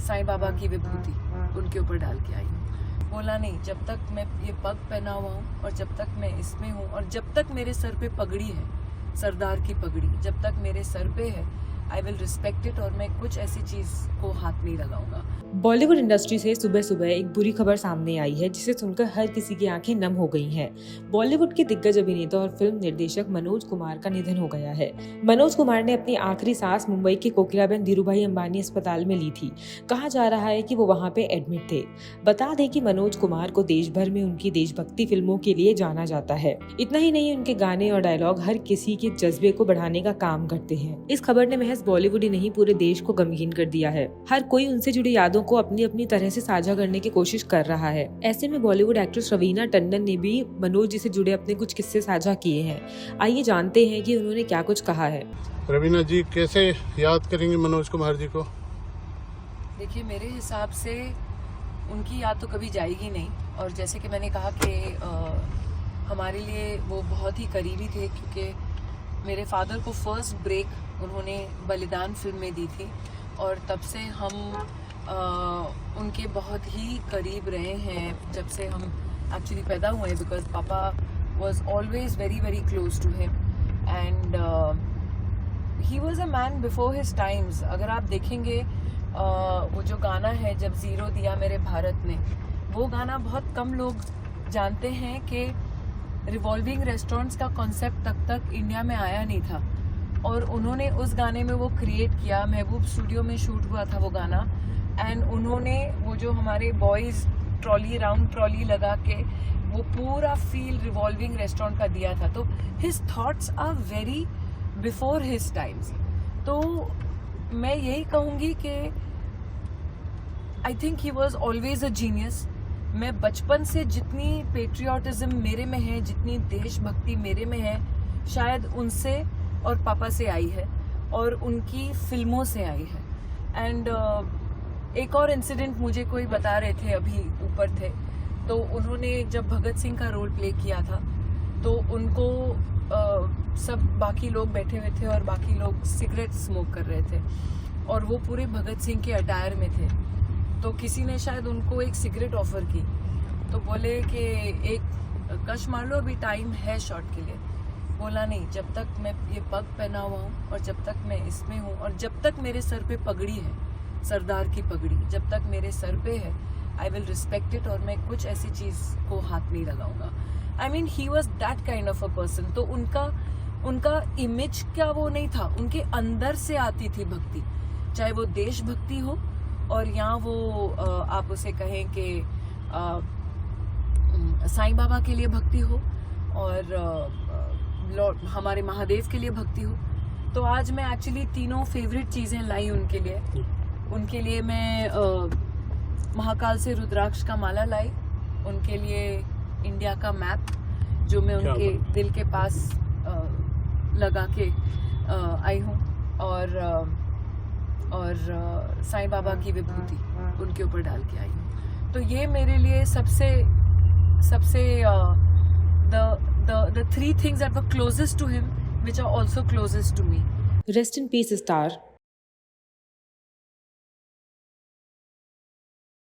साईं बाबा की विभूति उनके ऊपर डाल के आई हूँ। बोला नहीं, जब तक मैं ये पग पहना हुआ हूँ और जब तक मैं इसमें हूँ और जब तक मेरे सर पे पगड़ी है, सरदार की पगड़ी जब तक मेरे सर पे है, आई विल रिस्पेक्ट इट और मैं कुछ ऐसी चीज़ को हाथ नहीं लगाऊंगा। बॉलीवुड इंडस्ट्री से सुबह सुबह एक बुरी खबर सामने आई है जिसे सुनकर हर किसी की आंखें नम हो गई हैं। बॉलीवुड के दिग्गज अभिनेता और फिल्म निर्देशक मनोज कुमार का निधन हो गया है। मनोज कुमार ने अपनी आखिरी सांस मुंबई के कोकिलाबेन धीरूभाई अंबानी अस्पताल में ली थी। कहा जा रहा है कि वो वहां पे एडमिट थे। बता दें कि मनोज कुमार को देश भर में उनकी देशभक्ति फिल्मों के लिए जाना जाता है। इतना ही नहीं, उनके गाने और डायलॉग हर किसी के जज्बे को बढ़ाने का काम करते हैं। इस खबर ने महज बॉलीवुड ही नहीं, पूरे देश को गमगीन कर दिया है। हर कोई उनसे जुड़ी यादों को अपनी अपनी तरह से साझा करने की कोशिश कर रहा है। ऐसे में बॉलीवुड एक्ट्रेस रवीना टंडन ने भी मनोज जी से जुड़े अपने कुछ किस्से साझा किए हैं। आइए जानते हैं कि उन्होंने क्या कुछ कहा है। रवीना जी, कैसे याद करेंगे मनोज कुमार जी को? देखिए, मेरे हिसाब से उनकी याद तो कभी जाएगी नहीं, और जैसे कि मैंने कहा कि हमारे लिए वो बहुत ही करीबी थे, क्योंकि मेरे फादर को फर्स्ट ब्रेक उन्होंने बलिदान फिल्म में दी थी और तब से हम उनके बहुत ही करीब रहे हैं जब से हम एक्चुअली पैदा हुए, बिकॉज पापा was always very very close to him and he was a man before his times. अगर आप देखेंगे वो जो गाना है, जब ज़ीरो दिया मेरे भारत ने, वो गाना बहुत कम लोग जानते हैं कि रिवॉल्विंग रेस्टोरेंट्स का कॉन्सेप्ट तक इंडिया में आया नहीं था, और उन्होंने उस गाने में वो क्रिएट किया। महबूब स्टूडियो में शूट हुआ था वो गाना, एंड उन्होंने वो जो हमारे बॉयज़ ट्रॉली, राउंड ट्रॉली लगा के वो पूरा फील रिवॉल्विंग रेस्टोरेंट का दिया था। तो his thoughts are very before his times. तो मैं यही कहूँगी कि I think he was always a genius. मैं बचपन से जितनी पेट्रियाटिज्म मेरे में है, जितनी देशभक्ति मेरे में है, शायद उनसे और पापा से आई है और उनकी फिल्मों से आई है। एंड एक और इंसिडेंट मुझे कोई बता रहे थे, अभी ऊपर थे, तो उन्होंने जब भगत सिंह का रोल प्ले किया था तो उनको सब बाकी लोग बैठे हुए थे और बाकी लोग सिगरेट स्मोक कर रहे थे और वो पूरे भगत सिंह के अटायर में थे। तो किसी ने शायद उनको एक सिगरेट ऑफर की, तो बोले कि एक कश मार लो, अभी टाइम है शॉट के लिए। बोला नहीं, जब तक मैं ये पग पहना हुआ हूँ और जब तक मैं इसमें हूँ और जब तक मेरे सर पे पगड़ी है, सरदार की पगड़ी जब तक मेरे सर पे है, आई विल रिस्पेक्ट इट और मैं कुछ ऐसी चीज़ को हाथ नहीं लगाऊंगा। I mean he was that kind of a person. तो उनका इमेज क्या वो नहीं था, उनके अंदर से आती थी भक्ति, चाहे वो देशभक्ति हो और या वो आप उसे कहें कि साईं बाबा के लिए भक्ति हो और लॉर्ड हमारे महादेव के लिए भक्ति हो। तो आज मैं एक्चुअली तीनों फेवरेट चीज़ें लाई उनके लिए। उनके लिए मैं महाकाल से रुद्राक्ष का माला लाई, उनके लिए इंडिया का मैप जो मैं उनके दिल के पास लगा के आई हूँ, और साईं बाबा की विभूति उनके ऊपर डाल के आई हूँ। तो ये मेरे लिए सबसे the three things that were closest to him, which are also closest to me. Rest in peace star